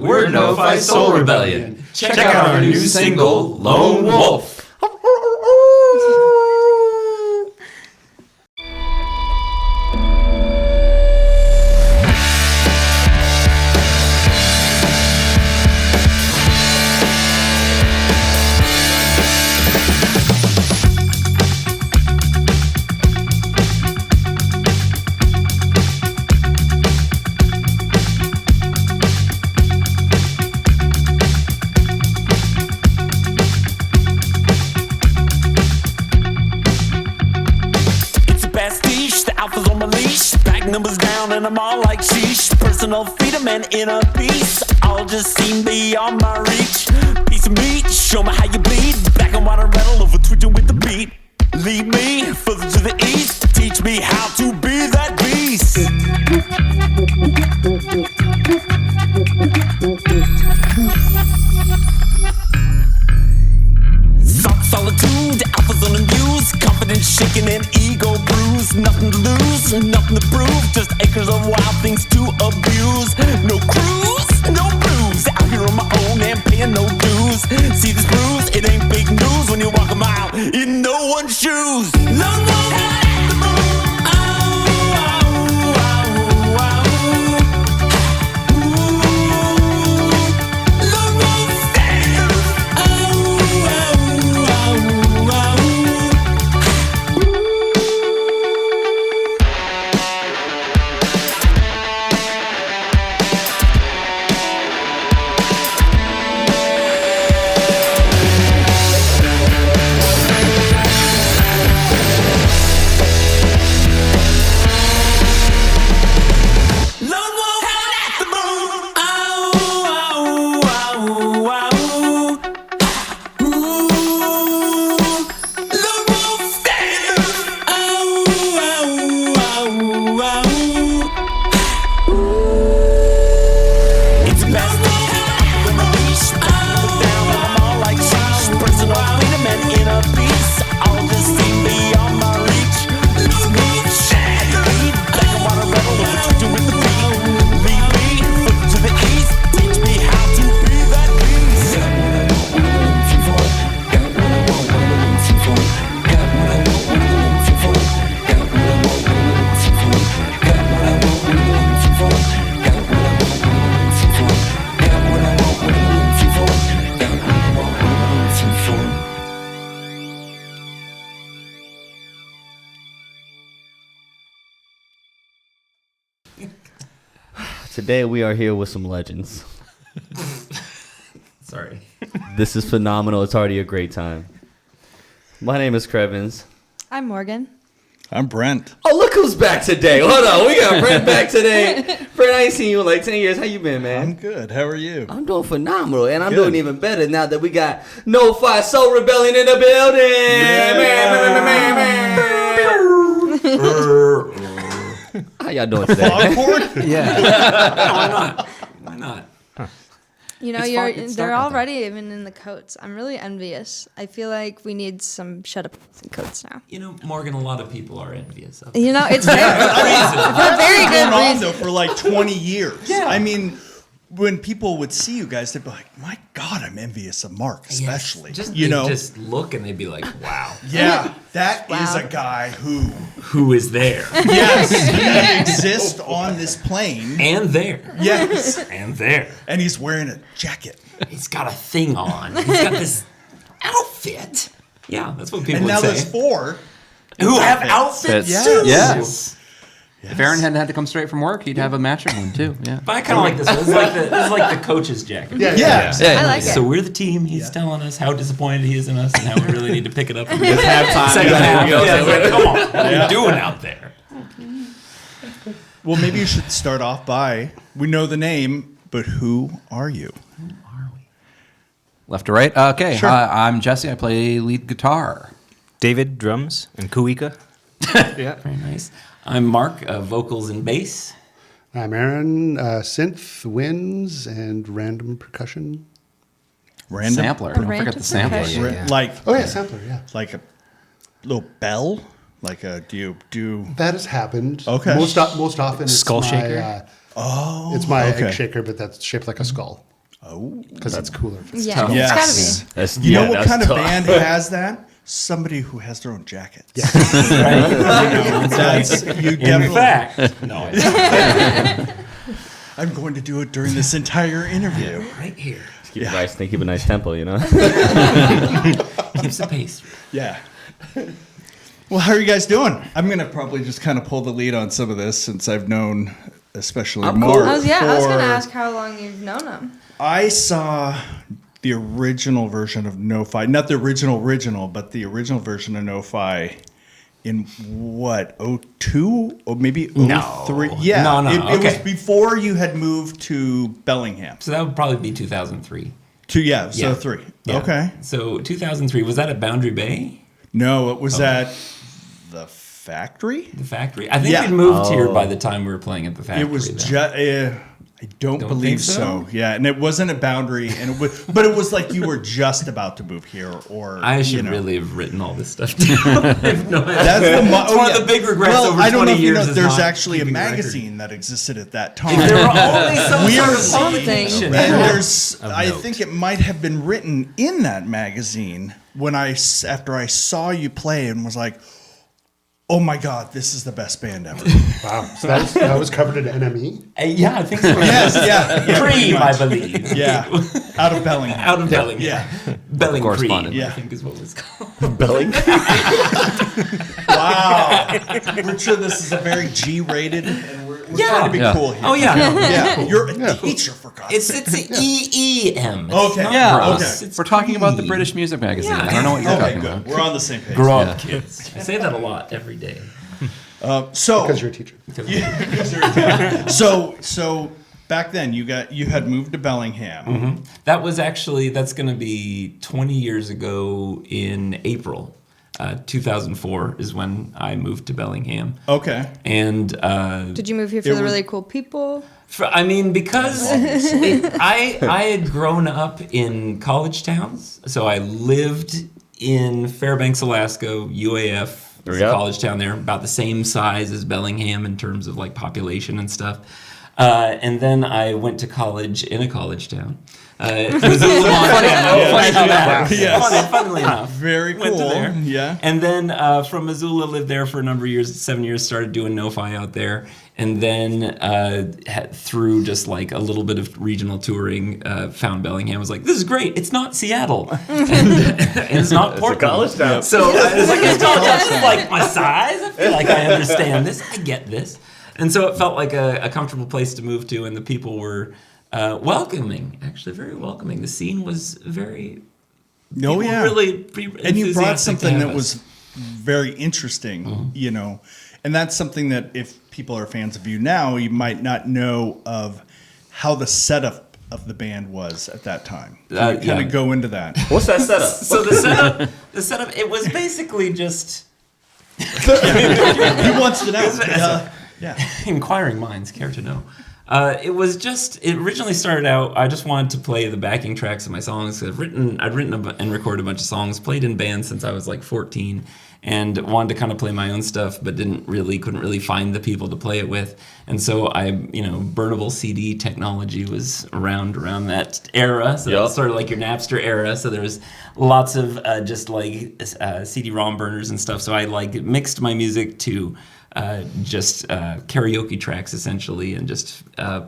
We're No-Fi Soul Rebellion. Check out our new single, Lone Wolf. Numbers down and I'm all like sheesh. Personal freedom and inner peace all just seem beyond my reach. Piece of meat, show me how you bleed. Black and white and red, over twitching with the beat. Lead me further to the east. Teach me how to be that beast. Solitude, alphas on the news. Confidence shaking and ego bruised. Nothing to lose, nothing to prove. Just acres of wild things to abuse. No cruise, no blues. Out here on my own and paying no dues. See this bruise? It ain't big news when you walk a mile in no one's shoes. Lone wolf at the moon. Today we are here with some legends. Sorry. This is phenomenal. It's already a great time. My name is CHRVNS. I'm Morgan. I'm Brent. Oh, look who's back today. Hold on. We got Brent back today. Brent, I ain't seen you in like 10 years. How you been, man? I'm good. How are you? I'm doing phenomenal. And I'm Good. doing even better now that we got No-Fi Soul Rebellion in the building. How y'all doing today? Awkward? Yeah. Why not? You know, It's they're dark out already even in the coats. I'm really envious. I feel like we need some shut up coats now. You know, Morgan, a lot of people are envious of. You know, it's very, for very good Going on reason. though for like 20 years. Yeah. I mean, when people would see you guys, they'd be like, "My God, I'm envious of Mark, especially." Just you know, just look and they'd be like, "Wow, yeah, that is Wow. a guy who is there yes, he exists on this plane. and there Yes, and there? and he's wearing a jacket. He's got a thing on. He's got this outfit." Yeah, that's what people And would now say. there's four Who have outfits. outfits Yes. too? Yes. If Aaron hadn't had to come straight from work, he'd have a matching one too. Yeah. But I kind of like this one. This is like the coach's jacket. Yeah. I like So it. we're the team. He's telling us how disappointed he is in us and how we really need to pick it up. It's halftime. Second half. Yeah, it's like, come on, what are Yeah. you doing out there? Well, maybe you should start off by, we know the name, but who are you? Left to right. Okay. Sure. I'm Jesse. I play lead guitar. David, drums, and Kuika. Very nice. I'm Mark, vocals and bass. I'm Aaron, synth, winds, and random percussion. Random? Sampler. Don't Random forget the sampler. percussion. Like, Oh yeah, sampler, yeah. like a little bell? Like a, do you That has happened. Okay. Most often it's Skull my, shaker? it's my okay. egg shaker, but that's shaped like a skull. Oh. Because that's cooler. Yeah, Yes. That's, You know what that's kind of tough. band has that? Somebody who has their own jacket. Yeah. That's, you In definitely. fact, no, I'm going to do it during this entire interview. right here. Keep a nice, they keep a nice tempo, you know. Keeps the pace. Yeah. Well, how are you guys doing? I'm going to probably just kind of pull the lead on some of this since I've known especially I'm Mark. cool. I was going to for- ask how long you've known him. I saw the original version of No-Fi, not the original, but the original version of No-Fi in what, 02 or maybe 03? No. Yeah, No, it was okay. before you had moved to Bellingham. So that would probably be 2003. So Yeah. 03. Yeah. Okay. So 2003, was that at Boundary Bay? No, it was at the factory. The factory? I think Yeah. we'd moved here by the time we were playing at the factory. It was then. just. I don't Don't believe think so? so. Yeah, and it wasn't a boundary, and it was, but it was like you were just about to move here, or I should you know. really have written all this stuff down. I have no idea. That's It's one of the big regrets well, over I don't 20 know if you years know, is there's not actually a keeping a record. magazine that existed at that time. If there were only some We sort are of something. publication. And there's, I note. think it might have been written in that magazine when after I saw you play and was like, oh my God, this is the best band ever. Wow. So that was covered in NME? Yeah, I think so. Yes, yeah. Cream, I pretty much. believe. Yeah, out of Bellingham. Out of Bellingham. Yeah. Belling Correspondent. Cream, Yeah. I think is what it was called. Wow. We're sure this is a very G-rated, and we're trying to be Yeah. cool here. Oh, yeah. No. Yeah, you're a teacher, for God's sake. It's EEM. It's Okay. not Yeah. gross. Okay. It's We're talking about the cream. British music magazine. Yeah. I don't know what you're Okay, talking good. about. We're on the same page. Grow up, kids. I say that a lot every day. So, Because you're a teacher. so back then you had moved to Bellingham. That's going to be 20 years ago in April. 2004 is when I moved to Bellingham. Okay. And Did you move here for It the was- really cool people? because I had grown up in college towns. So I lived in Fairbanks, Alaska, UAF. There we It's a go. college town there, about the same size as Bellingham in terms of like population and stuff. And then I went to college in a college town. Missoula, Montana. Funnily enough. Very Went to cool. there. Yeah. And then from Missoula, lived there for a number of years, 7 years, started doing No-Fi out there. And then through just like a little bit of regional touring, found Bellingham. Was like, this is great. It's not Seattle. and it's not Portland. college town. So I was like, it's college town. This is like my size. I feel like I understand this. I get this. And so it felt like a comfortable place to move to. And the people were welcoming, actually very welcoming. The scene was very... Oh, people yeah. really And you brought enthusiastic to something have that us. was very interesting, you know. And that's something that if people are fans of you now, you might not know of how the setup of the band was at that time. Can you kind yeah. of go into that? What's that setup? So the setup, it was basically just He wants to know. Yeah. inquiring minds care to know. It originally started out, I just wanted to play the backing tracks of my songs. I'd written and recorded a bunch of songs, played in bands since I was like 14, and wanted to kind of play my own stuff, but couldn't really find the people to play it with. And so burnable CD technology was around that era. So that was sort of like your Napster era. So there was lots of just like CD-ROM burners and stuff. So I like mixed my music to just karaoke tracks essentially, and just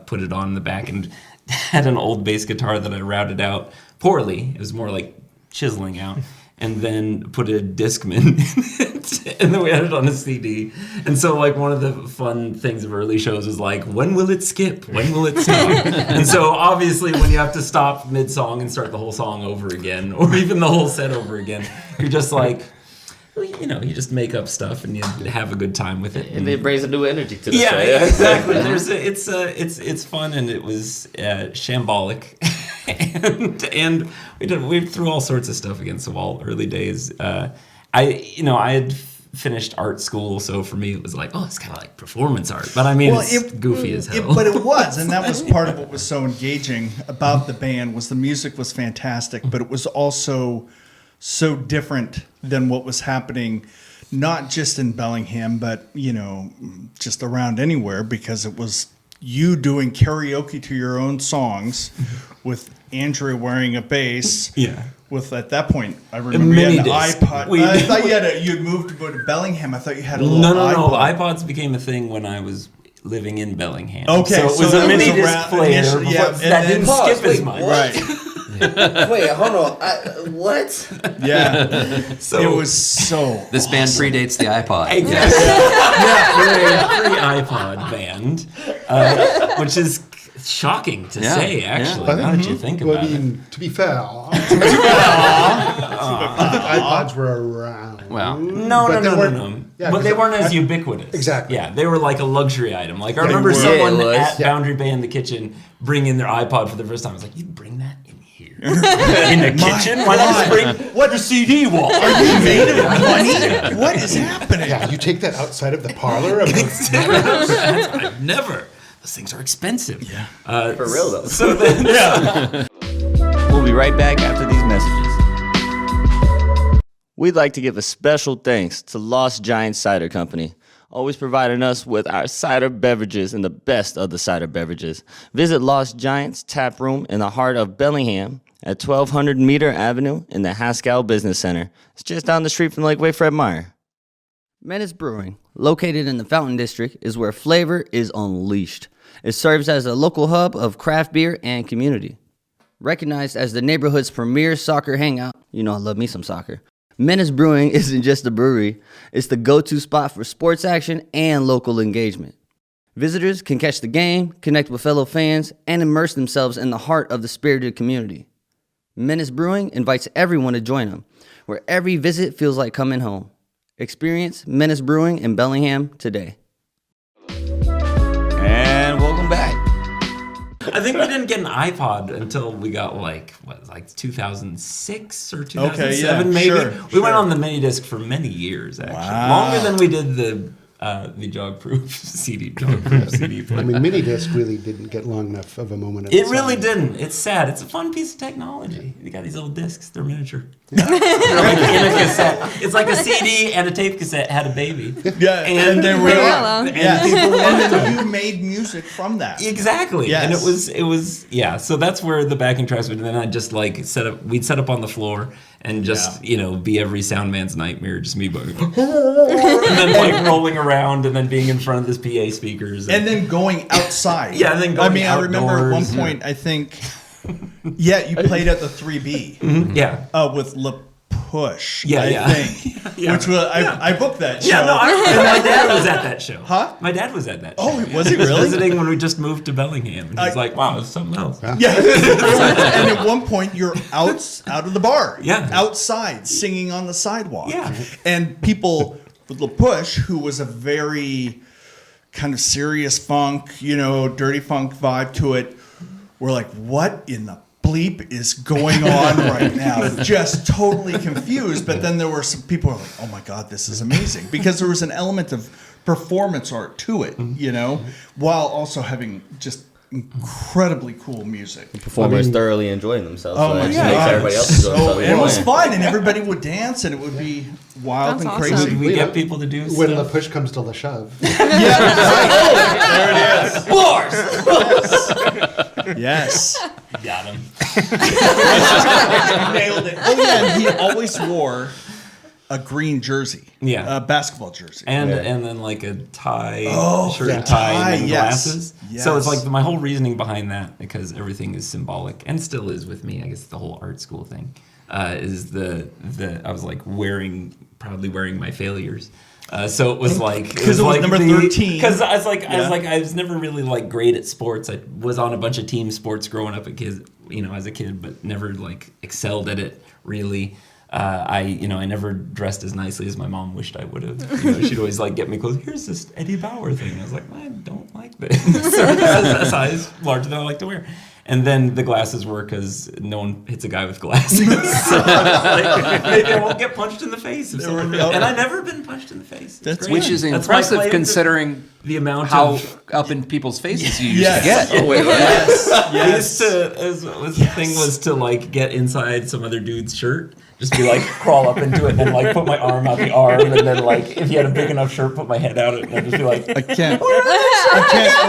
put it on the back, and had an old bass guitar that I routed out poorly. It was more like chiseling out, and then put a Discman in it, and then we had it on a CD. And so like one of the fun things of early shows was like, when will it skip? When will it stop? And so obviously when you have to stop mid-song and start the whole song over again, or even the whole set over again, you're just like, you just make up stuff and you have a good time with it. And it brings a new energy to the show. Yeah, exactly. It's fun, and it was shambolic, and we threw all sorts of stuff against the wall early days. I had finished art school, so for me it was like, oh, it's kind of like performance art, but I mean, it's goofy as hell. But it was, and that was part of what was so engaging about the band. Was the music was fantastic, but it was also so different than what was happening, not just in Bellingham, but just around anywhere, because it was you doing karaoke to your own songs with Andrea wearing a bass. Yeah. With at that point, I remember you had an mini-disc. iPod. I thought you'd moved to go to Bellingham. I thought you had a little No. iPod. iPods became a thing when I was living in Bellingham. Okay, so it was so a that was mini disc around player initially, before, yeah, and that then- didn't Pause, skip as wait, much. Right. Wait, hold on. What? Yeah. So it was so. This band predates the iPod. Exactly. We're a pre-iPod band, which is shocking to Yeah, say, yeah. actually, But, now that you think about I mean, to be fair, I it. think iPods were around. Well, No. Yeah, but 'cause they weren't as ubiquitous. Exactly. Yeah, they were like a luxury item. Like I They remember were. someone Yeah, it was. at Yeah. Boundary Bay in the kitchen bringing their iPod for the first time. I was like, "You'd bring that in here in the kitchen? Why not just bring what a CD wall? Are you made of money? What is happening? Yeah, you take that outside of the parlor of I've never. Those things are expensive. Yeah. For real, though. So then, We'll be right back after these messages. We'd like to give a special thanks to Lost Giant Cider Company, always providing us with our cider beverages and the best of the cider beverages. Visit Lost Giant's tap room in the heart of Bellingham at 1200 Meter Avenue in the Haskell Business Center. It's just down the street from Lakeway Fred Meyer. Menace Brewing, located in the Fountain District, is where flavor is unleashed. It serves as a local hub of craft beer and community. Recognized as the neighborhood's premier soccer hangout, you know I love me some soccer, Menace Brewing isn't just a brewery, it's the go-to spot for sports action and local engagement. Visitors can catch the game, connect with fellow fans, and immerse themselves in the heart of the spirited community. Menace Brewing invites everyone to join them, where every visit feels like coming home. Experience Menace Brewing in Bellingham today. And welcome back. I think we didn't get an iPod until we got like 2006 or 2007 maybe. sure, we went sure. on the mini disc for many years actually, Wow. longer than we did the jog-proof CD player. I mean, mini disc really didn't get long enough of a moment. It really didn't. It's sad. It's a fun piece of technology. You got these little discs. They're miniature. They're like in a cassette. It's like a CD and a tape cassette had a baby. Yeah, and they were. Yeah. And then you made music from that. Exactly. Yes. And it was yeah. So that's where the backing tracks would. And then I just like we'd set up on the floor and just be every sound man's nightmare, just me going, and then like rolling around and then being in front of this PA speakers And then going outside. Yeah, and then going I remember at one outdoors, point, I think, you played at the 3B yeah. with La Push, Yeah, I yeah. think. Yeah. Which was, I booked that show. Yeah, no, I remember my dad was at that show. Huh? My dad was at that show. Oh, was he was really? visiting when we just moved to Bellingham. And he's like, wow, it's something else. Yeah. And at one point, you're out of the bar. Yeah. Outside, singing on the sidewalk. Yeah. And people with La Push, who was a very kind of serious funk, dirty funk vibe to it, were like, what in the bleep is going on right now? Just totally confused. But then there were some people who were like, oh my God, this is amazing. Because there was an element of performance art to it, while also having just incredibly cool music. Performers thoroughly enjoying themselves. Oh so my that God. makes everybody else enjoy themselves. And it was fun, and everybody would dance, and it would be wild That's and awesome. crazy. Did we get people to do When the stuff? push comes to the shove. Yes. Got him. Nailed it. Oh, yeah, and he always wore a green jersey. Yeah. A basketball jersey. And then like a tie, shirt yeah. and tie, and then Yes. glasses. So it's Yes. like my whole reasoning behind that, because everything is symbolic and still is with me. I guess the whole art school thing is the I was like proudly wearing my failures. So it was like Because it was like number 13. Because I was never really like great at sports. I was on a bunch of team sports growing up as a kid, but never like excelled at it really. I never dressed as nicely as my mom wished I would have. She'd always like get me clothes. Here's this Eddie Bauer thing. I was like, I don't like this. So it's a size larger than I like to wear. And then the glasses were because no one hits a guy with glasses. So like, maybe I won't get punched in the face. And I've never been punched in the face. That's It's great. Which is That's my impressive claim to- considering the amount How of up in people's faces you used Yes. to get. Oh, wait, Yes. I used to, the thing was to like get inside some other dude's shirt, just be like crawl up into it, and then like put my arm out the arm, and then like if he had a big enough shirt, put my head out it, and then just be like, I can't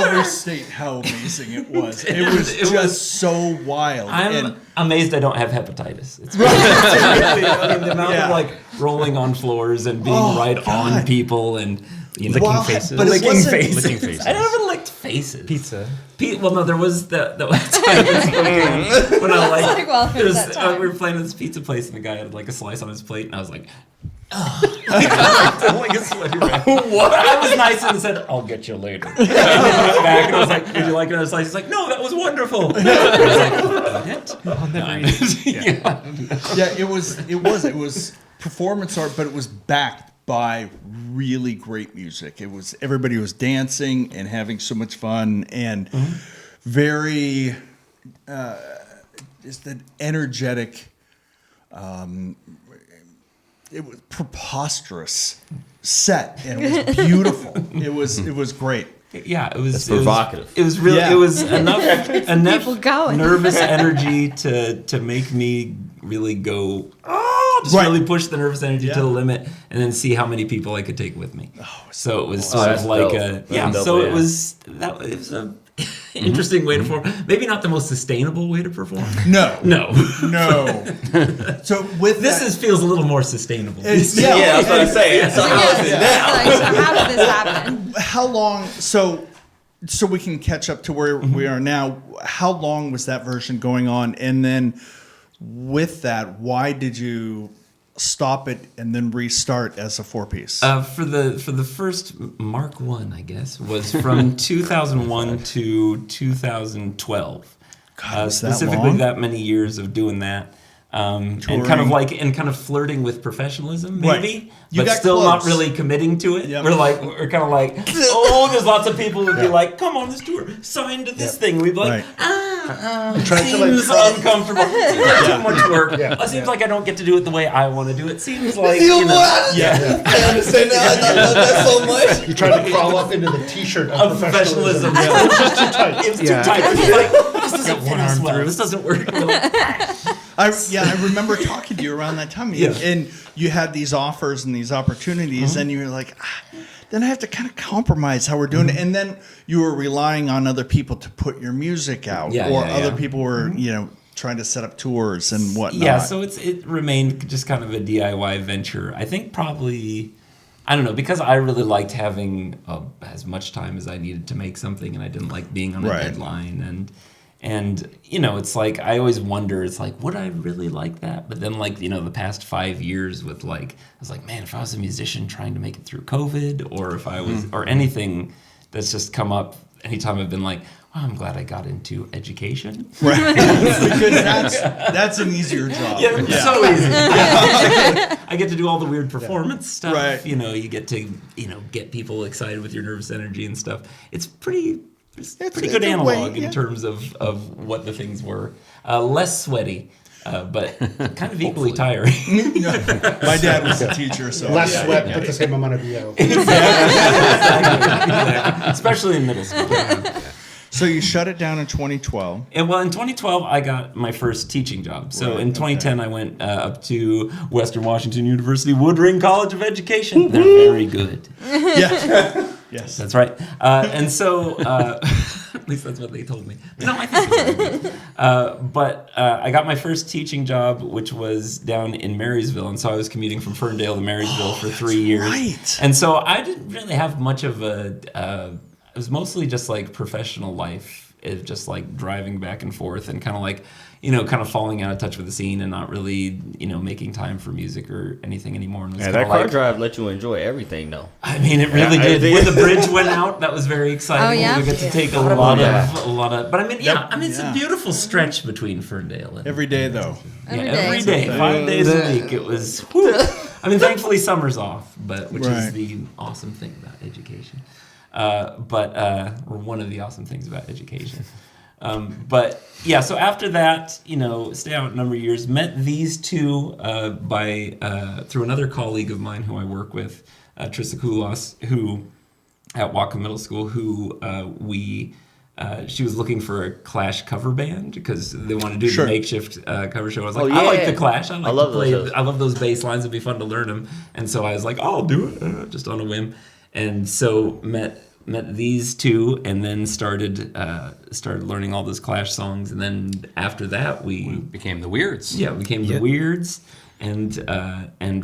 overstate how amazing it was. It was just so wild. I'm amazed I don't have hepatitis. It's really, I mean, the amount of like rolling on floors and being right on people and Licking faces. But it licking wasn't- faces. Licking faces. I never licked faces. Pizza. Well, no, there was the time when I like, like, welcome to there was- that time. we were playing at this pizza place and the guy had like a slice on his plate and I was like, like a sweaty wreck. What? I was nice and said, "I'll get you later." And then I went back and I was like, "Did you like another slice?" He's like, "No, that was wonderful." And I was like, "I'll never eat it." Yeah, it was performance art, but it was backed by really great music. It was everybody was dancing and having so much fun and very just an energetic. It was preposterous set and it was beautiful. It was great. Yeah, it was That's provocative. It was really. Yeah. It was enough people going. nervous energy to make me really go. Oh, just Right. really push the nervous energy Yeah. to the limit, and then see how many people I could take with me. So it was sort that's of like dope. a That's yeah. dope, So yeah. it was a interesting way to perform. Maybe not the most sustainable way to perform. No. No. So with This feels a little more sustainable. It's- Yeah, that's what I'm saying. So how is it now? Like, so how did this happen? how long so we can catch up to where we are now. How long was that version going on? And then with that, why did you stop it and then restart as a 4-piece? For the first Mark 1, I guess, was from 2001 to 2012. God, was that Specifically, long? that many years of doing that, and kind of flirting with professionalism, Right. maybe, You but got still close. not really committing to it. Yep. We're kind of like, oh, there's lots of people who'd be like, come on this tour, sign to this thing. We'd be like, Right. Trying to, like, seems uncomfortable. Seems like too much work. Yeah. It seems like I don't get to do it the way I want to do it. Seems like you know, Yeah. I understand now. I love that so much. You try to crawl up into the T-shirt of of professionalism. professionalism. It's just too tight. It was too tight. It was like, this doesn't fit us well. This doesn't work. We're like, I remember talking to you around that time, Yeah. and you had these offers and these opportunities, and you were like, then I have to kind of compromise how we're doing it, and then you were relying on other people to put your music out, Yeah, or yeah, other yeah. people were, trying to set up tours and whatnot. yeah, so it remained just kind of a DIY venture. I think probably, I don't know, because I really liked having as much time as I needed to make something, and I didn't like being on a Right. deadline, and it's like I always wonder, it's like, would I really like that? But then like the past 5 years with like, I was like, man, if I was a musician trying to make it through COVID, or if I was or anything that's just come up anytime I've been like, wow, I'm glad I got into education. Right. Because that's an easier job. Yeah, it's so easy. I get to do all the weird performance stuff. Right. You get to get people excited with your nervous energy and stuff. It's pretty pretty good it's a analog way, yeah. in terms of what the things were. Less sweaty, but kind of equally tiring. My dad was a teacher, so Less sweat, but the same amount of BO. Exactly. Especially in middle school. So you shut it down in 2012. And well, in 2012, I got my first teaching job. So in 2010, I went up to Western Washington University Woodring College of Education. They're very good. Yeah. Yes. That's right. And so, at least that's what they told me. No, I think it's very good. But I got my first teaching job, which was down in Marysville. And so I was commuting from Ferndale to Marysville for 3 years. right. And so I didn't really have much of it was mostly just like professional life. It just like driving back and forth and kind of like, kind of falling out of touch with the scene and not really, making time for music or anything anymore. And it was Yeah, kinda that car like, drive let you enjoy everything, though. I mean, it really Yeah, did. When the bridge went out, that was very exciting. Oh, yeah? We get to take a about lot that. of. But I mean, it's yeah. a beautiful stretch between Ferndale and Every day, though. every day, 5 days a week. It was. Whew. I mean, thankfully summer's off, which is Right. the awesome thing about education. Or one of the awesome things about education. But yeah, so after that, stay out a number of years. Met these two through another colleague of mine who I work with, Trissa Koulos, who at Whatcom Middle School who she was looking for a Clash cover band because they wanted to do the makeshift cover show. I was like, I like the Clash. I love to play. I love those bass lines. It'd be fun to learn them. And so I was like, I'll do it, just on a whim. And so met these two, and then started learning all those Clash songs. And then after that, we became the Weirds. Yeah, we became the Weirds. And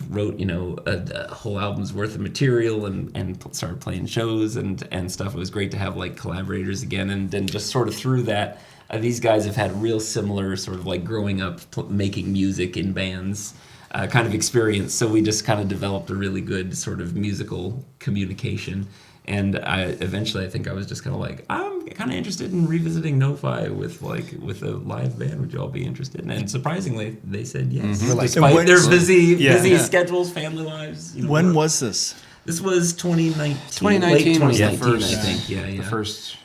wrote a whole album's worth of material and started playing shows and stuff. It was great to have like collaborators again, and then just sort of through that, these guys have had real similar sort of like growing up making music in bands kind of experience. So we just kind of developed a really good sort of musical communication. And I think I was just kind of like, I'm kind of interested in revisiting No-Fi with a live band. Would you all be interested? And surprisingly, they said yes, despite their busy schedules, family lives. When was this? This was 2019. 2019 was the first. I think. Yeah. The first.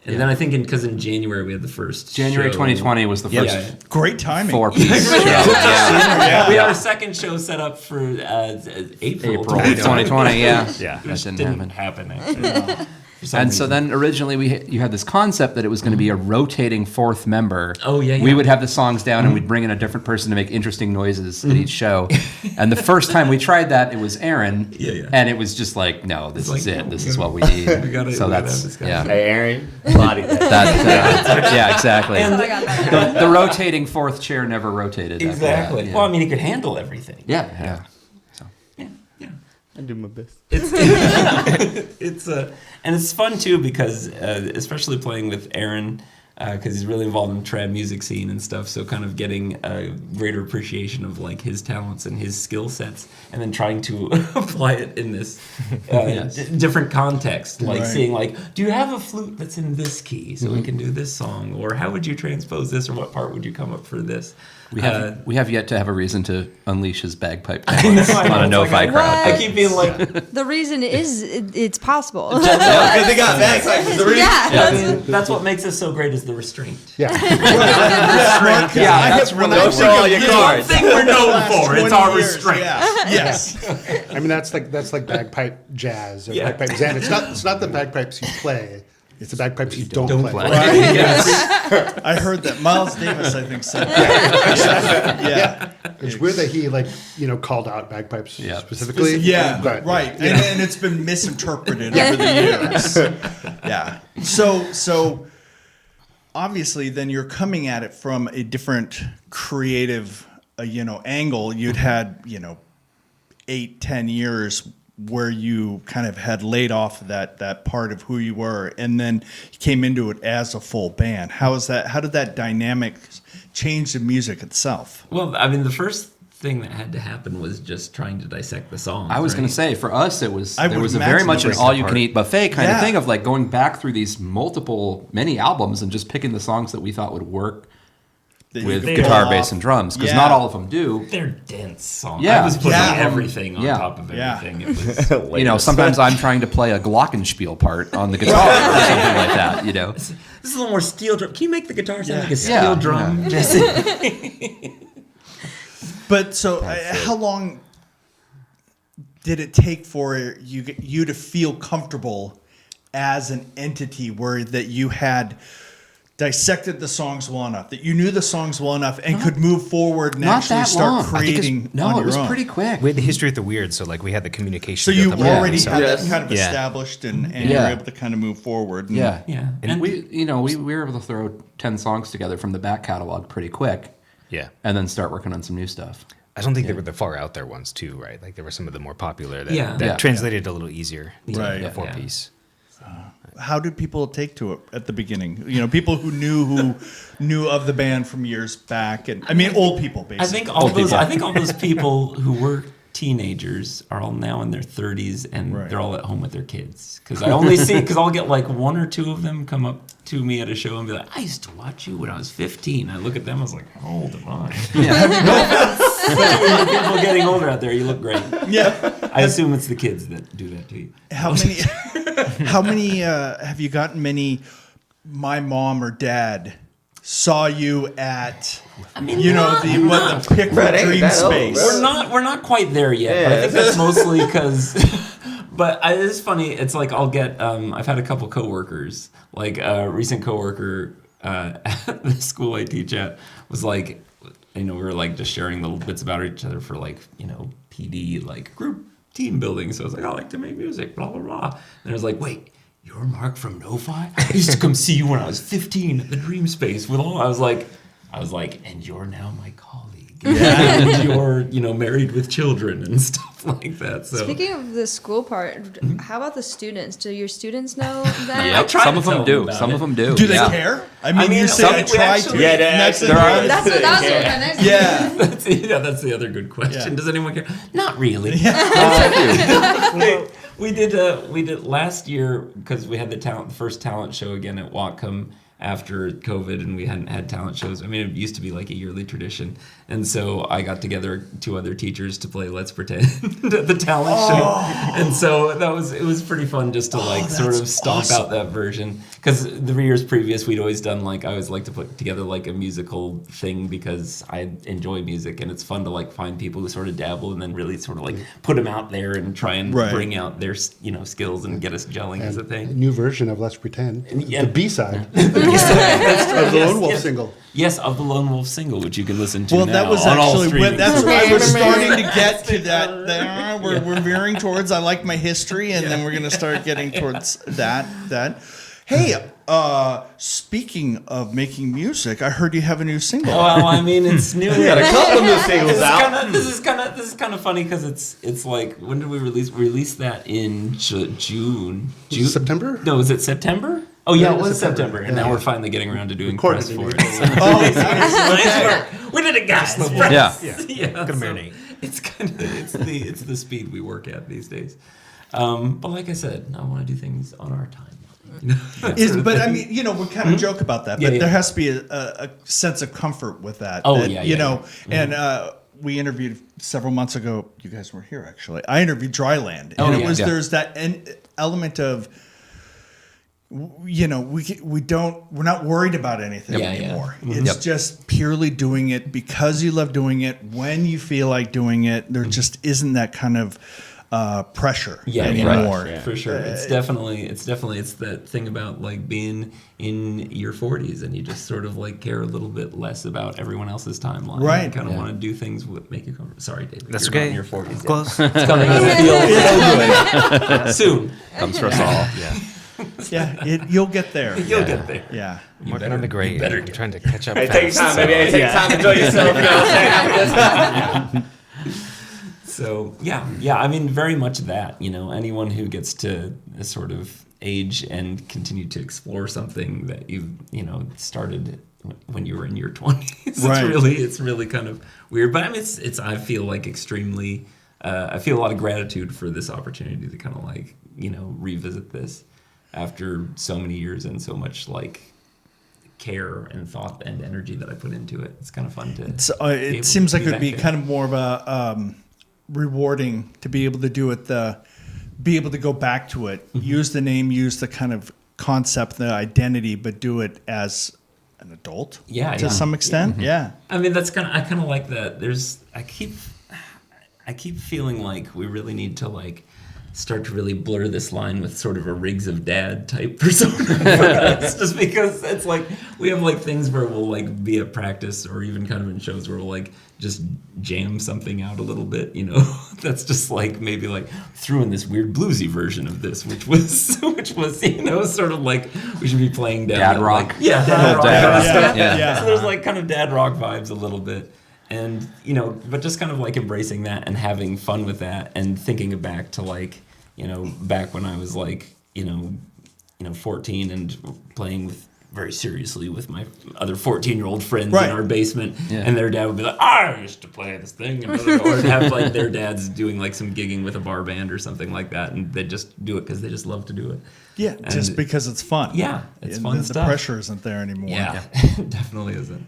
And then I think because in January we had the first January show. 2020 was the first great timing. 4-piece show. We had a second show set up for April 2020. Yeah. Which That didn't happen actually. And so then originally you had this concept that it was going to be a rotating fourth member. Oh, yeah. We would have the songs down and we'd bring in a different person to make interesting noises at each show. And the first time we tried that, it was Aaron. Yeah. And it was just like, no, this is it. This is what we need. We gotta have this guy. Yeah. Hey, Aaron, body Yeah, exactly. And The rotating fourth chair never rotated. exactly. After that, yeah. Well, I mean, he could handle everything. Yeah. I do my best. And it's fun too because especially playing with Aaron because he's really involved in the trad music scene and stuff. So kind of getting a greater appreciation of like his talents and his skill sets, and then trying to apply it in this different context, like seeing like, do you have a flute that's in this key so we can do this song, or how would you transpose this, or what part would you come up for this? We have yet to have a reason to unleash his bagpipe talents on a no-fi crowd. I keep being like, The reason is it's possible. Because they got bagpipes. that's what makes us so great is the restraint. Yeah. That's really Don't show all your cards. Thing we're known for. It's our restraint. Yes. I mean, that's like bagpipe jazz or Yeah. bagpipe zen. It's not the bagpipes you play. It's the bagpipes you don't play. Right. Yes. I heard that. Miles Davis, I think, said that. Yeah. It's weird that he called out bagpipes specifically. Yeah, but, right. And it's been misinterpreted over the years. Yeah. So obviously then you're coming at it from a different creative angle. You'd had 8-10 years where you kind of had laid off that part of who you were, and then you came into it as a full band. How did that dynamic change the music itself? Well, I mean, the first thing that had to happen was just trying to dissect the songs. I was going to say, for us, there was very imagine much an the all-you-can-eat buffet kind of thing of like going back through these many albums and just picking the songs that we thought would work with guitar, bass, and drums, because not all of them do. They're dense songs. Yeah. I was putting Yeah. everything on top of everything. It was, Sometimes I'm trying to play a glockenspiel part on the guitar or something like that, This is a little more steel drum. Can you make the guitar sound like a Yeah. steel drum, Jesse? But so how long did it take for you to feel comfortable as an entity where that you had dissected the songs well enough, that you knew the songs well enough and could move forward and actually start creating on your it was own? pretty quick. We had the history of the weird, so like we had the communication. So you built up already already, had that kind of established and you were able to kind of move forward. And And we were able to throw 10 songs together from the back catalog pretty quick. Yeah. And then start working on some new stuff. I don't think they were the far out there ones too, right? Like there were some of the more popular that, Yeah. that translated a little easier to Right. a 4-piece. How did people take to it at the beginning? People who knew of the band from years back, and I mean old people basically. I think all those people who were teenagers are all now in their 30s and they're all at home with their kids. Because I'll get like one or two of them come up to me at a show and be like, I used to watch you when I was 15. I look at them, I was like, how old am I? People getting older out there, you look great. Yeah. I assume it's the kids that do that to you. How many have you gotten many my mom or dad saw you at the Pickford Dream Space? We're not quite there yet. But I think that's mostly because But it's funny. It's like I'll get. I've had a couple coworkers. Like a recent coworker at the school I teach at was like, we were like just sharing little bits about each other for like PD like group team building. So I was like, I like to make music, blah blah blah. And I was like, wait, you're Mark from No-Fi? I used to come see you when I was 15 at the Dream Space with all. I was like, and you're now my colleague. Yeah, and you're married with children and stuff like that. So speaking of the school part, how about the students? Do your students know that? Yep, some of them do. Some of them do. Do they care? I mean, you say I try to. Yeah, That's what yeah, that's the other good question. Yeah. Does anyone care? Not really. We did last year because we had the first talent show again at Whatcom after COVID, and we hadn't had talent shows. I mean, it used to be like a yearly tradition. And so I got together 2 other teachers to play Let's Pretend at the talent show. And so it was pretty fun just to sort of stomp out that version. Because the years previous, we'd always done I always like to put together like a musical thing because I enjoy music, and it's fun to find people who sort of dabble and then really sort of put them out there and try and bring out their skills and get us gelling as a thing. A new version of Let's Pretend. Yeah. The B-side. Of the Lone Wolf single. Yes, of the Lone Wolf single, which you can listen to well, now. That was actually that's why we're starting to get to that. There, we're veering towards. I like my history, and then we're going to start getting towards that. Hey, speaking of making music, I heard you have a new single. Well, I mean, it's new. We got a couple new singles out. This is kind of funny because it's like, when did we release? We released that in June. September? No, was it September? Oh yeah, Yeah, it was September, and now yeah. we're finally getting around to doing Recorded press for it. it. So. Nice work. We did it, guys. Yeah. Gonna marinate. It's the speed we work at these days. But like I said, I want to do things on our time. But I mean, we kind of joke about that, but Yeah. there has to be a sense of comfort with that. Oh, that, yeah. And we interviewed several months ago. You guys were here actually. I interviewed Dryland, and Oh, it yeah. was Yeah. there's that element of. We're not worried about anything Yeah, yeah. anymore. Mhm. It's just purely doing it because you love doing it when you feel like doing it. There just isn't that kind of pressure anymore. Right. For sure. It's definitely that thing about being in your 40s and you just sort of care a little bit less about everyone else's timeline. Right. You kind of want to do things that make you comfortable. Sorry, David. That's You're not okay. in your 40s. Close. It's coming. It feels soon. Comes for us all. Yeah. Yeah, you'll get there. You'll get there. Yeah. I'm working on the grade. I'm trying to catch up. Hey, fast, take time, so- baby. Take time. Enjoy yourself. So yeah. I mean, very much that. Anyone who gets to a sort of age and continue to explore something that you started when you were in your 20s. Right. It's really kind of weird. But I mean, it's I feel extremely. I feel a lot of gratitude for this opportunity to kind of revisit this after so many years and so much care and thought and energy that I put into it. It's kind of fun to. It seems like it would be kind of more of a rewarding to be able to do it. Be able to go back to it, use the name, use the kind of concept, the identity, but do it as an adult. Yeah, to some extent. Mm-hmm. Yeah. I mean, I kind of like that. I keep feeling like we really need to start to really blur this line with sort of a Riggs of Dad type persona for us, just because it's we have things where we'll be at practice or even kind of in shows where we'll just jam something out a little bit, that's just maybe threw in this weird bluesy version of this, which was sort of we should be playing down Dad at, rock. dad rock. Yeah. So there's kind of dad rock vibes a little bit. And, but just kind of embracing that and having fun with that and thinking back to back when I was 14 and playing very seriously with my other 14-year-old friends in our basement. Yeah. And their dad would be like, I used to play this thing. Or have their dads doing some gigging with a bar band or something like that. And they just do it because they just love to do it. Yeah, and just because it's fun. Yeah, it's fun stuff. The pressure isn't there anymore. Yeah, definitely isn't.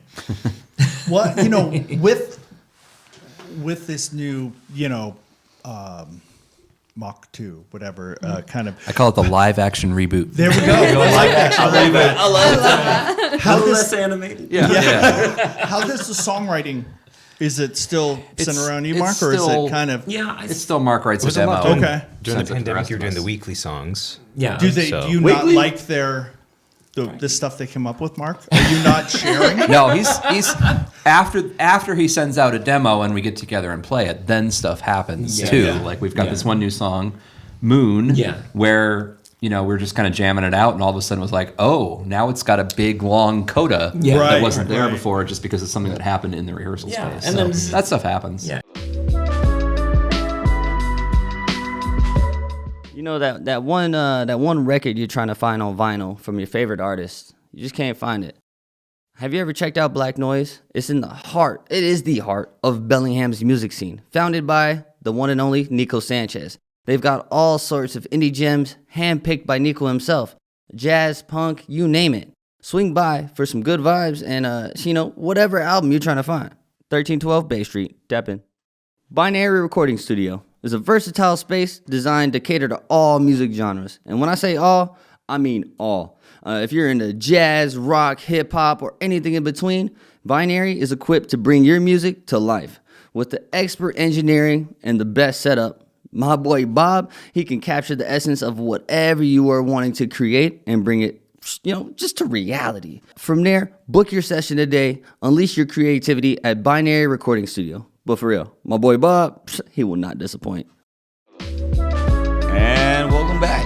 Well, with this new, Mach 2, whatever, kind of. I call it the live action reboot. There we go. I like that. I love that. How less animated. Yeah. How does the songwriting Is it still centered around you, it's Mark, or is still- it kind of? Yeah, It's still Mark writes a was a lot demo. during, Okay. during the Sends it to the pandemic, rest you were of doing us. the weekly songs. yeah. Do you not Weekly? like the stuff they came up with, Mark? Are you not sharing? No, he's after he sends out a demo and we get together and play it, then stuff happens too. Yeah. Like we've got Yeah. this one new song, Moon, Yeah. where we're just kind of jamming it out, and all of a sudden it was like, oh, now it's got a big long coda Yeah. that Right, wasn't there right. before, just because it's something that happened in the rehearsal Yeah, space. and So then- that stuff happens. Yeah. You know that one record you're trying to find on vinyl from your favorite artist, you just can't find it. Have you ever checked out Black Noise? It is the heart of Bellingham's music scene, founded by the one and only Nico Sanchez. They've got all sorts of indie gems handpicked by Nico himself. Jazz, punk, you name it. Swing by for some good vibes and whatever album you're trying to find. 1312 Bay Street, Deppin. Binary Recording Studio is a versatile space designed to cater to all music genres. And when I say all, I mean all. If you're into jazz, rock, hip-hop, or anything in between, Binary is equipped to bring your music to life. With the expert engineering and the best setup, my boy Bob, he can capture the essence of whatever you are wanting to create and bring it, just to reality. From there, book your session today, unleash your creativity at Binary Recording Studio. But for real, my boy Bob, he will not disappoint. And welcome back.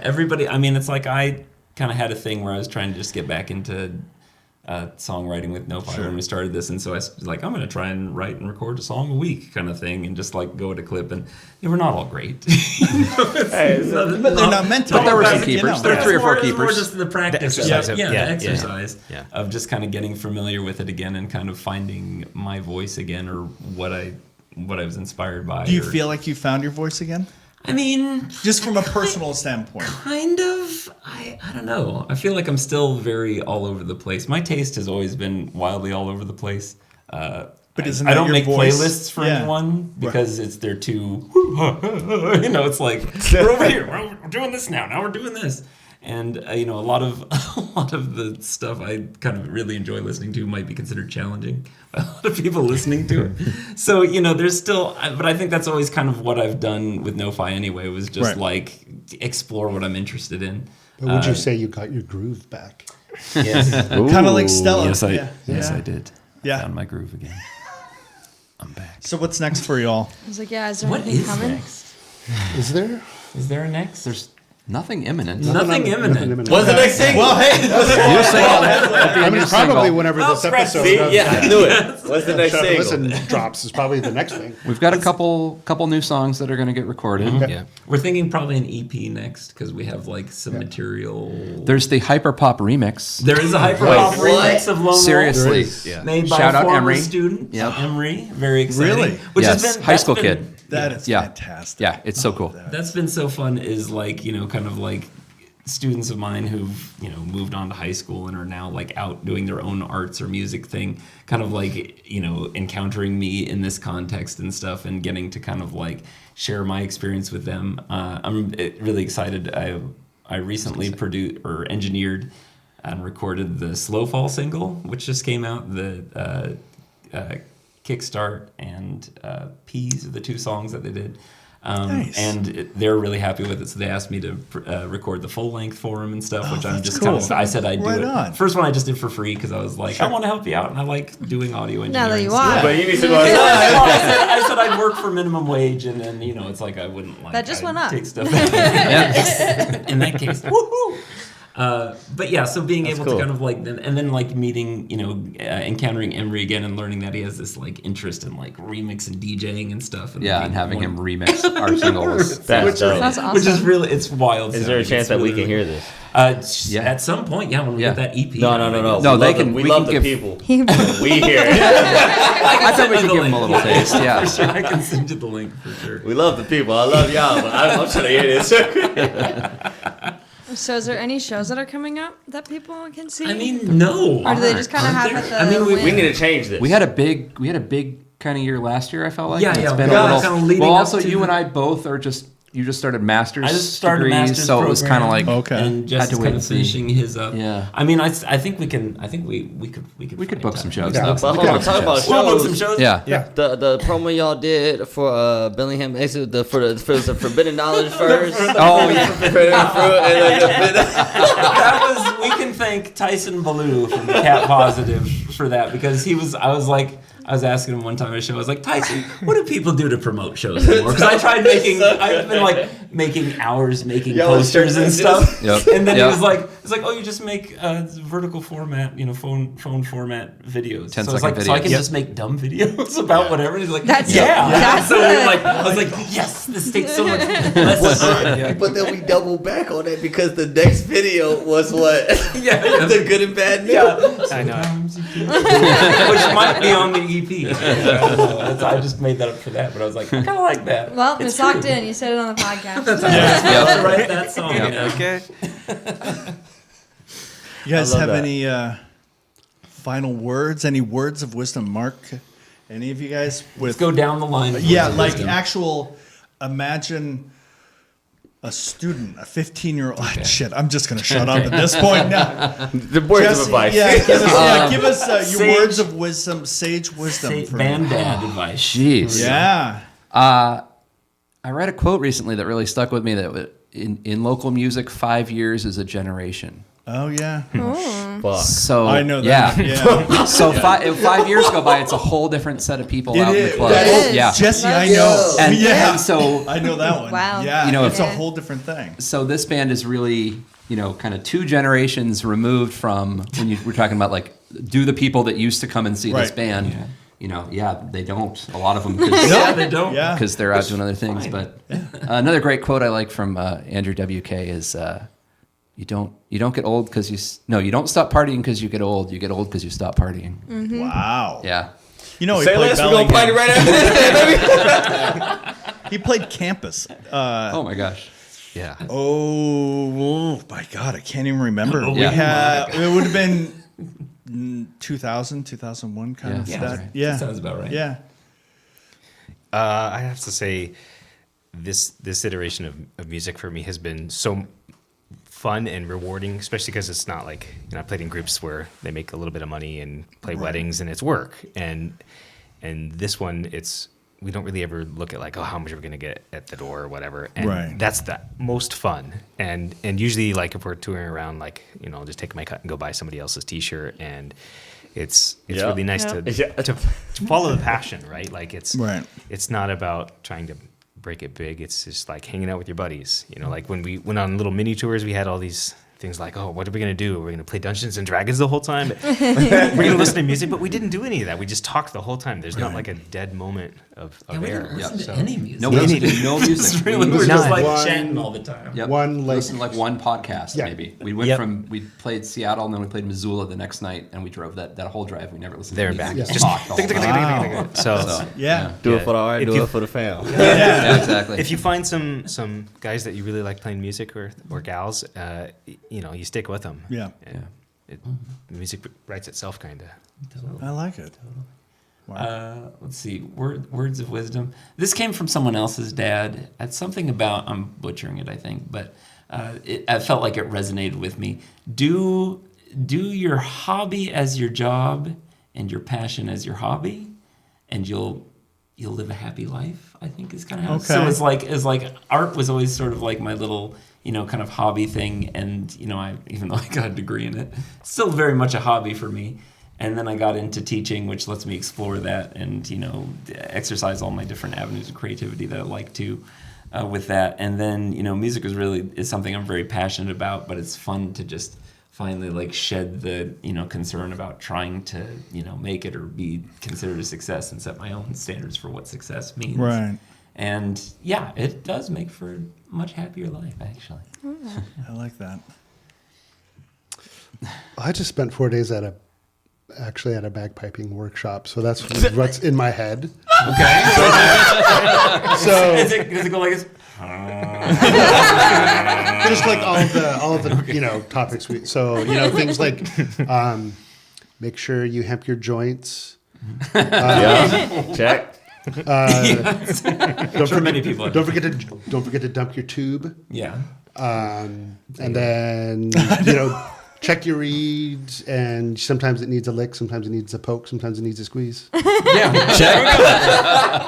Everybody, I mean, it's like I kind of had a thing where I was trying to just get back into songwriting with No-Fi when we started this, and so I was like, I'm going to try and write and record a song a week kind of thing, and just like go at a clip, and they were not all great. But they're not meant to. But there were some You keepers. know. There were 3 or 4 It's more keepers. just the practice, The exercise of, of- the yeah, exercise yeah. of just kind of getting familiar with it again and kind of finding my voice again, or what I was inspired by. Do you or- feel like you found your voice again? I mean, Just from a personal standpoint. kind of. I don't know. I feel like I'm still very all over the place. My taste has always been wildly all over the place. But isn't I that don't your make voice? playlists for Yeah. anyone because they're too. It's like we're over here. We're doing this now. Now we're doing this. And a lot of the stuff I kind of really enjoy listening to might be considered challenging by a lot of people listening to it. So there's still, but I think that's always kind of what I've done with No-Fi anyway. Was just Right. like explore what I'm interested in. But would you say you got your groove back? Yes, Kind of like Stella. yes, I Yeah. did. Yeah. Found my groove again. I'm back. So what's next for y'all? I was like, yeah, is there What anything is coming? next? Is there? Is there a next? There's nothing imminent. Nothing imminent. imminent. What's the next thing? Well, hey, New single. I mean, probably whenever Well, this scratch episode the- does- Yeah, I knew it. What's the next Shut single? Listen drops is probably the next thing. We've got a couple new songs that are going to get recorded. Yeah. We're thinking probably an EP next because we have like some material. There's the hyperpop remix. There is a hyperpop remix of Lone Wolf. Seriously. Yeah. Made by Shout a out former Emery. student. Yep. Emery. Very exciting. Really? Which Yes, has been high that's school been- kid. that is Yeah. fantastic. Yeah, it's so cool. That's been so fun. Is like kind of like students of mine who've moved on to high school and are now like out doing their own arts or music thing, kind of like encountering me in this context and stuff, and getting to kind of like share my experience with them. I'm really excited. I recently produced or engineered and recorded the Slow Fall single, which just came out. The Kickstart and Peas are the 2 songs that they did. Nice. And they're really happy with it, so they asked me to record the full length for them and stuff, which I'm that's just cool. kind of. I said I'd do Right it. on. First one I just did for free because I was like, I want to help you out, and I like doing audio engineering. Now that you stuff. are. But you need to go I said I'd work for minimum wage, and then it's like I wouldn't like. That just I'd went up. Take stuff. In that case, woohoo! But yeah, so being able cool. to kind of like, and then like meeting, encountering Emery again and learning that he has this like interest in like remix and DJing and stuff. And Yeah, being and having one- him remix our singles. That's dope. That's awesome. Which is really, it's wild. Is there a sounding. chance It's that we really, can really- hear this? Yeah. At some point, yeah, when we Yeah. get that EP. No. No, We they love can- the- We we love can the give- people. We hear it. I thought we could give him a little taste. For Yeah. sure, I can send you the link for sure. We love the people. I love y'all, but I'm trying to hear this. So is there any shows that are coming up that people can see? I mean, no. Or do they just kinda Aren't have there? at the we We need to change this. We had a big kind of year last year. I felt like Yeah, It's yeah, been we a got little. kinda leading Well, up also to you the- and I both are just You just started master's. I just started a degrees, master's so it was kind of program. like Okay. And just Had to kind wait of and see. finishing his up. Yeah. I mean, I think we can. I think we could we could find book time. some shows. Yeah. though. But We hold could on, book some talk about shows. We'll book some shows. shows. Yeah. The promo y'all did for Bellingham Exit for the Forbidden Knowledge first. Oh yeah. Forbidden Fruit, and then That was. We can thank Tyson Ballou from Cat Positive for that because he was. I was asking him one time at a show. I was like, Tyson, what do people do to promote shows anymore? Because I tried making. I've been like making hours making posters and stuff. Yep. And then Yep. he was like, oh, you just make vertical format, phone format videos. 10 so it's second like, so I videos. can just make dumb videos about whatever. And he's like, That's yeah. that's So we were good. like, I was like, yes, this takes so much less time. Yeah. but then we double back on it because the next video was what Yeah. the good and bad news. Yeah. I know. Which might be on the EP. I don't know. I just made that up for that, but I was like, I kind of like that. Well, It's it's locked true. in. You said it on the podcast. That's how I'm supposed to write that song. Yeah. Okay. You guys love have that. any final words? Any words of wisdom, Mark? Any of you guys? Let's go down the line. of Yeah, words of like wisdom. actual. Imagine a student, a 15-year-old. Shit, I'm just gonna shut up at this point now. The words Jesse, of advice. give us your Sage- words of wisdom, sage wisdom. Say from Bandad advice. Jeez. Yeah. I read a quote recently that really stuck with me. That in local music, 5 years is a generation. Oh yeah. Fuck. So I know that. Yeah. So 5 years go by, it's a whole different set of people It out in is. the club. That is. Yeah. Jesse, I know. And, yeah. and so I know that one. Wow. Yeah. You know, it's a Yeah. whole different thing. so this band is really, kind of 2 generations removed from when you were talking about like, do the people that used to come and see this Right. band, they don't. A lot of them Yeah, they don't. Yeah. because they're out doing other things. fine. But another great quote I like from Andrew WK is, "You don't get old because you don't stop partying because you get old. You get old because you stop partying." Wow. Yeah. You know, he Say played less, we're gonna Bellingham. party right after this, baby. He played campus. Oh my gosh. Yeah. Oh my God, I can't even remember. We Yeah. had it would have been 2000, 2001 kind of Yeah, stuff. that's right. Yeah, Sounds about right. Yeah, I have to say, this iteration of music for me has been so fun and rewarding, especially because it's not like I played in groups where they make a little bit of money and play weddings and it's work, and this one we don't really ever look at like, oh, how much are we gonna get at the door or whatever, and Right. that's the most fun. And usually like if we're touring around, like I'll just take my cut and go buy somebody else's T-shirt, and it's Yeah. really nice Yeah. to follow the passion, right? Like it's Right. it's not about trying to break it big. It's just like hanging out with your buddies. Like when we went on little mini tours, we had all these things like, oh, what are we going to do? We're going to play Dungeons and Dragons the whole time. We're going to listen to music, but we didn't do any of that. We just talked the whole time. There's not like a dead moment of Yeah, we air. didn't listen to So- any music. No music. No music. It's really, we're just like One- chatting all the time. Yep. One, like- Listen to like one podcast Yeah. maybe. We went Yep. we played Seattle and then we played Missoula the next night and we drove that whole drive. We never listened There to and music. back. We Just talked the whole time. So yeah. Do Yeah. it for the art, If do you- it for the fam. Yeah, exactly. if you find some guys that you really like playing music or gals, you stick with them. Yeah. And music writes itself, kind of. I like it. Let's see. Words of wisdom. This came from someone else's dad. It's something about, I'm butchering it, I think, but I felt like it resonated with me. Do your hobby as your job and your passion as your hobby, and you'll live a happy life, I think is kind of how Okay. So it's like art was always sort of like my little, kind of hobby thing. And, even though I got a degree in it, it's still very much a hobby for me. And then I got into teaching, which lets me explore that and, exercise all my different avenues of creativity that I like to with that. And then, music is something I'm very passionate about, but it's fun to just finally like shed the, concern about trying to, make it or be considered a success and set my own standards for what success means. Right. And yeah, it does make for a much happier life, actually. I like that. I just spent 4 days at a bagpiping workshop, so that's what's in my head. Okay. So Does it go like this? just like all of the topics things like make sure you hemp your joints. Yeah. Check. For many people. Don't forget to dump your tube. Yeah. And then check your reeds, and sometimes it needs a lick, sometimes it needs a poke, sometimes it needs a squeeze.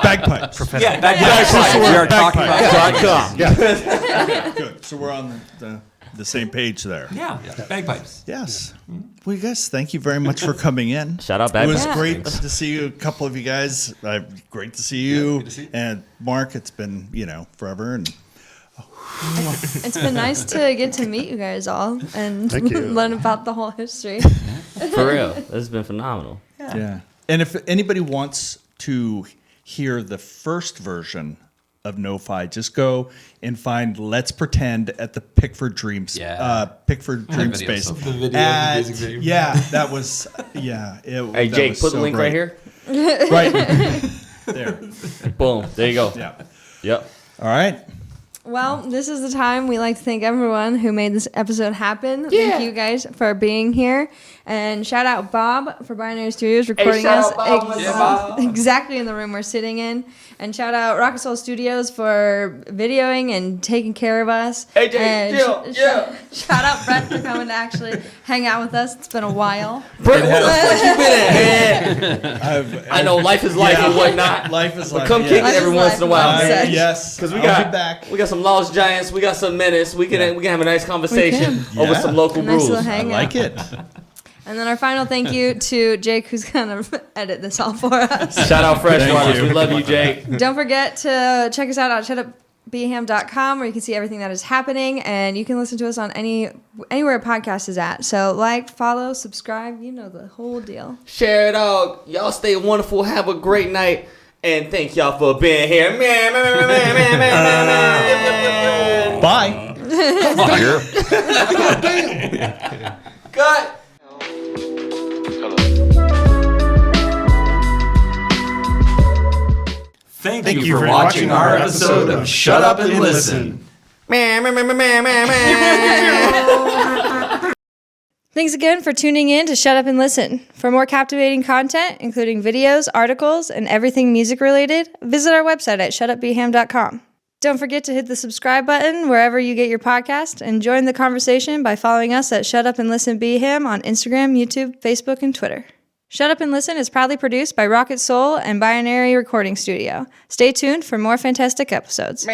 Bagpipes. Yeah, Bagpipes. We are talking about Good. So we're on the same page there. Yeah, bagpipes. Yes. Well, you guys, thank you very much for coming in. Shout out It was Bagpipes. great to see you, a couple of you guys. Great to see you. And Mark, it's been, forever. And It's been nice to get to meet you guys all and Thank you. learn about the whole history. For real. This has been phenomenal. yeah. And if anybody wants to hear the first version of No-Fi, just go and find Let's Pretend at the Pickford Dream Pickford Dream videos Space. of the video, And, the music video. yeah, that was Hey, that Jake, was put the so link great. right here. Right. There. Boom. There you go. Yeah. Yep. All right. Well, this is the time we like to thank everyone who made this episode happen. Thank you guys for being here. And shout out Bob for Binary Studios recording us exactly in the room we're sitting in. And shout out Rocket Soul Studios for videoing and taking care of us. AJ, And yeah. shout out Brent for coming to actually hang out with us. It's been a while. Brent, where the fuck you been at, man? I know life is life and whatnot. Life is But life. come yeah. kick Life it every is once life, in a while, life is man. life. Yes. Because we I'll be back. got some Lost Giants, we got some Menace, we can have a nice conversation over Yeah. some local Nice little brews. I hangout. like it. And then our final thank you to Jake, who's going to edit this all for us. Shout out Freshwaters. you. We love you, Jake. Don't forget to check us out at shutupbeham.com, where you can see everything that is happening, and you can listen to us on anywhere a podcast is at. So follow, subscribe, the whole deal. Share it out. Y'all stay wonderful. Have a great night. And thank y'all for being here. Bye. Cut. Thank you for watching our episode of Shut Up and Listen. Thanks again for tuning in to Shut Up and Listen. For more captivating content, including videos, articles, and everything music related, visit our website at shutupbeham.com. Don't forget to hit the subscribe button wherever you get your podcast, and join the conversation by following us at Shut Up and Listen Beham on Instagram, YouTube, Facebook, and Twitter. Shut Up and Listen is proudly produced by Rocket Soul and Binary Recording Studio. Stay tuned for more fantastic episodes.